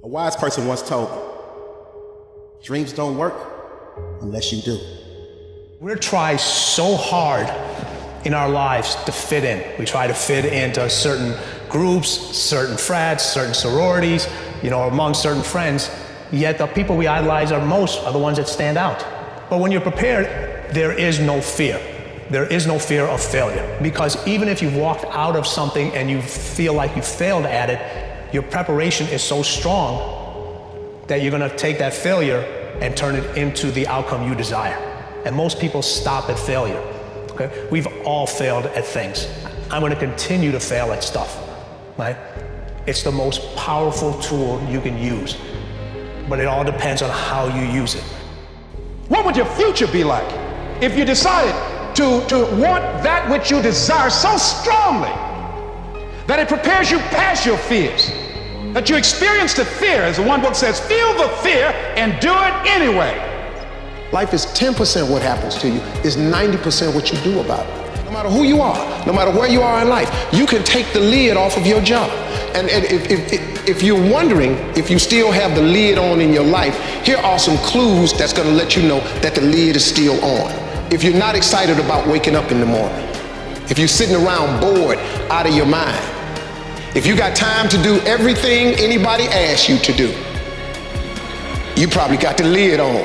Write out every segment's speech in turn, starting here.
A wise person once told me, dreams don't work unless you do. We try so hard in our lives to fit in. We try to fit into certain groups, certain frats, certain sororities, among certain friends. Yet the people we idolize most are the ones that stand out. But when you're prepared, there is no fear. There is no fear of failure. Because even if you've walked out of something and you feel like you failed at it, your preparation is so strong that you're gonna take that failure and turn it into the outcome you desire. And most people stop at failure, okay? We've all failed at things. I'm gonna continue to fail at stuff, right? It's the most powerful tool you can use, but it all depends on how you use it. What would your future be like if you decided to want that which you desire so strongly that it prepares you past your fears, that you experience the fear, as the one book says, feel the fear and do it anyway? Life is 10% what happens to you, is 90% what you do about it. No matter who you are, no matter where you are in life, you can take the lid off of your job. And if you're wondering if you still have the lid on in your life, here are some clues that's gonna let you know that the lid is still on. If you're not excited about waking up in the morning, if you're sitting around bored out of your mind, if you got time to do everything anybody asks you to do, you probably got the lid on.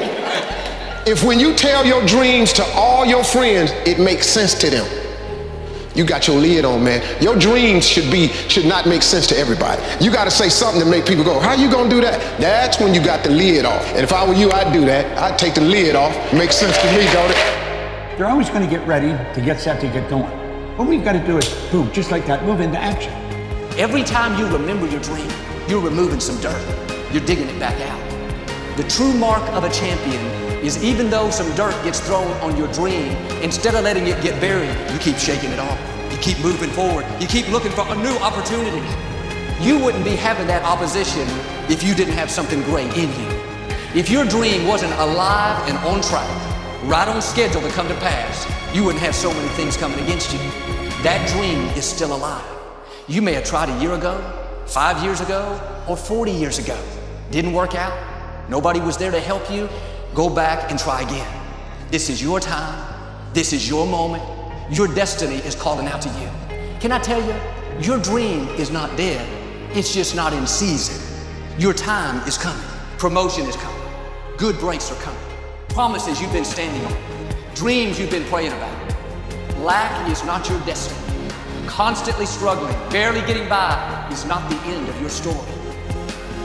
If when you tell your dreams to all your friends, it makes sense to them, you got your lid on, man. Your dreams should not make sense to everybody. You gotta say something to make people go, how you gonna do that? That's when you got the lid off. And if I were you, I'd do that. I'd take the lid off. Makes sense to me, don't it? You're always gonna get ready to get set to get going. What we've gotta do is, boom, just like that, move into action. Every time you remember your dream, you're removing some dirt. You're digging it back out. The true mark of a champion is even though some dirt gets thrown on your dream, instead of letting it get buried, you keep shaking it off. You keep moving forward. You keep looking for a new opportunity. You wouldn't be having that opposition if you didn't have something great in you. If your dream wasn't alive and on track, right on schedule to come to pass, you wouldn't have so many things coming against you. That dream is still alive. You may have tried a year ago, 5 years ago, or 40 years ago. Didn't work out. Nobody was there to help you. Go back and try again. This is your time. This is your moment. Your destiny is calling out to you. Can I tell you, your dream is not dead. It's just not in season. Your time is coming. Promotion is coming. Good breaks are coming. Promises you've been standing on. Dreams you've been praying about. Lack is not your destiny. Constantly struggling, barely getting by is not the end of your story.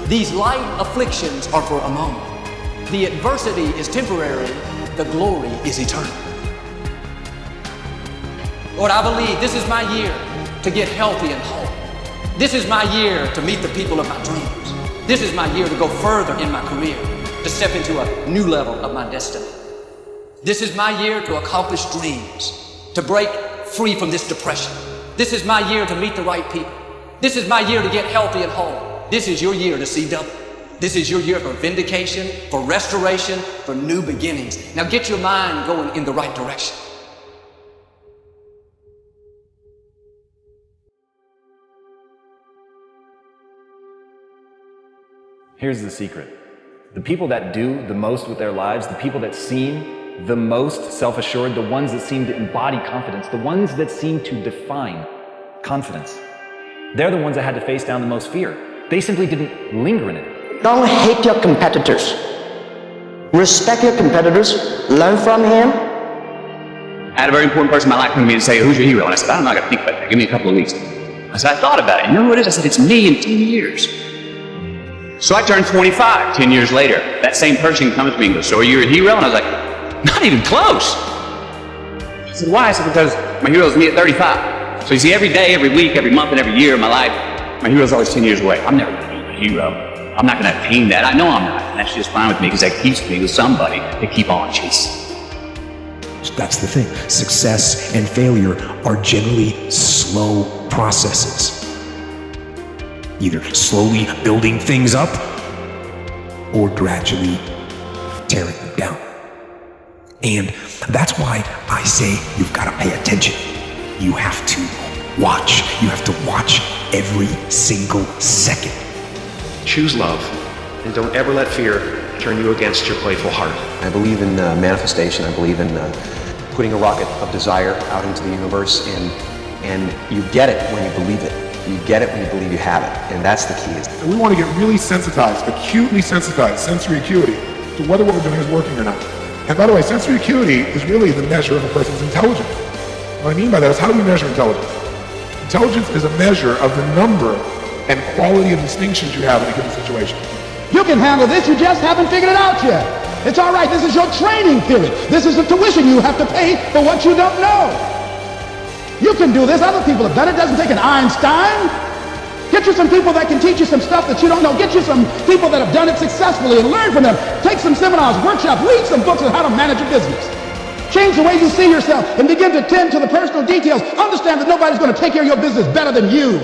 These light afflictions are for a moment. The adversity is temporary, the glory is eternal. Lord, I believe this is my year to get healthy and whole. This is my year to meet the people of my dreams. This is my year to go further in my career, to step into a new level of my destiny. This is my year to accomplish dreams, to break free from this depression. This is my year to meet the right people. This is my year to get healthy and whole. This is your year to see double. This is your year for vindication, for restoration, for new beginnings. Now get your mind going in the right direction. Here's the secret. The people that do the most with their lives, the people that seem the most self-assured, the ones that seem to embody confidence, the ones that seem to define confidence, they're the ones that had to face down the most fear. They simply didn't linger in it. Don't hate your competitors. Respect your competitors. Learn from him. I had a very important person in my life come to me and say, who's your hero? And I said, I'm not going to think about that. Give me a couple of weeks. I said, I thought about it. You know who it is? I said, it's me in 10 years. So I turned 25 10 years later. That same person comes to me and goes, so are you a hero? And I was like, not even close. I said, why? I said, because my hero is me at 35. So you see, every day, every week, every month, and every year of my life, my hero is always 10 years away. I'm never going to be a hero. I'm not going to attain that. I know I'm not. And that's just fine with me because that keeps me with somebody to keep on chasing. That's the thing. Success and failure are generally slow processes. Either slowly building things up or gradually tearing them down. And that's why I say you've got to pay attention. You have to watch. You have to watch every single second. Choose love. And don't ever let fear turn you against your playful heart. I believe in manifestation. I believe in putting a rocket of desire out into the universe, and you get it when you believe it. You get it when you believe you have it, and that's the key. And we want to get really sensitized, acutely sensitized, sensory acuity, to whether what we're doing is working or not. And by the way, sensory acuity is really the measure of a person's intelligence. What I mean by that is, how do we measure intelligence? Intelligence is a measure of the number and quality of distinctions you have in a given situation. You can handle this, you just haven't figured it out yet. It's all right, this is your training period. This is the tuition you have to pay for what you don't know. You can do this, other people have done it. It doesn't take an Einstein. Get you some people that can teach you some stuff that you don't know. Get you some people that have done it successfully and learn from them. Take some seminars, workshops, read some books on how to manage a business. Change the way you see yourself and begin to tend to the personal details. Understand that nobody's going to take care of your business better than you.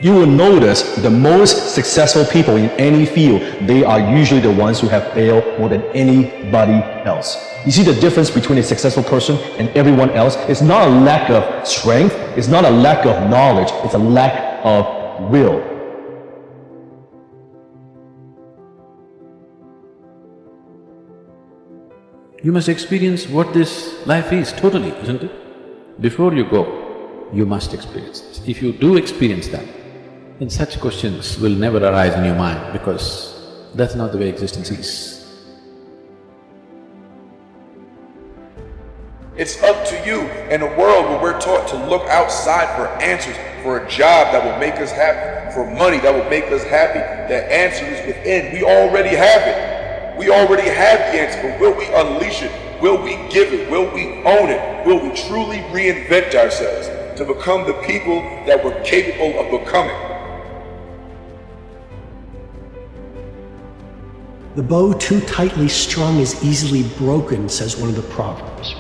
You will notice the most successful people in any field, they are usually the ones who have failed more than anybody else. You see the difference between a successful person and everyone else? It's not a lack of strength, it's not a lack of knowledge, it's a lack of will. You must experience what this life is totally, isn't it? Before you go, you must experience this. If you do experience that, then such questions will never arise in your mind, because that's not the way existence is. It's up to you in a world where we're taught to look outside for answers, for a job that will make us happy, for money that will make us happy. The answer is within. We already have it. We already have the answer, but will we unleash it? Will we give it? Will we own it? Will we truly reinvent ourselves to become the people that we're capable of becoming? The bow too tightly strung is easily broken, says one of the proverbs.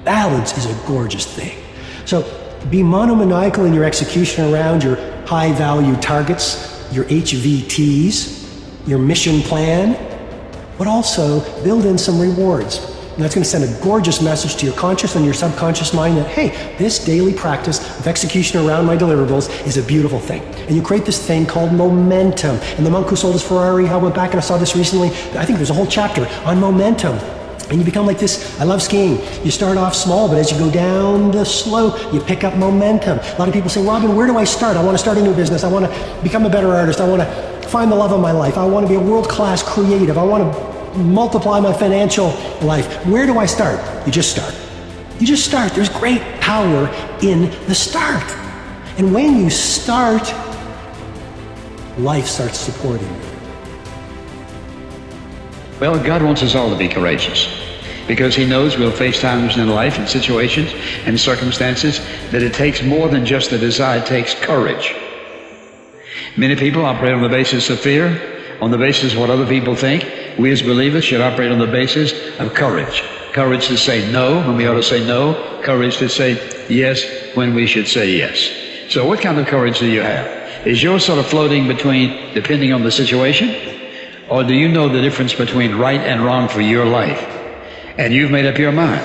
Balance is a gorgeous thing. So be monomaniacal in your execution around your high-value targets, your HVTs, your mission plan, but also build in some rewards. And that's going to send a gorgeous message to your conscious and your subconscious mind that, hey, this daily practice of execution around my deliverables is a beautiful thing. And you create this thing called momentum. And the monk who sold his Ferrari, I went back and I saw this recently. I think there's a whole chapter on momentum. And you become like this. I love skiing. You start off small, but as you go down the slope, you pick up momentum. A lot of people say, Robin, where do I start? I want to start a new business. I want to become a better artist. I want to find the love of my life. I want to be a world-class creative. I want to multiply my financial life. Where do I start? You just start. You just start. There's great power in the start. And when you start, life starts supporting you. Well, God wants us all to be courageous, because He knows we'll face times in life and situations and circumstances that it takes more than just a desire, it takes courage. Many people operate on the basis of fear, on the basis of what other people think. We as believers should operate on the basis of courage. Courage to say no when we ought to say no. Courage to say yes when we should say yes. So what kind of courage do you have? Is yours sort of floating between, depending on the situation? Or do you know the difference between right and wrong for your life? And you've made up your mind.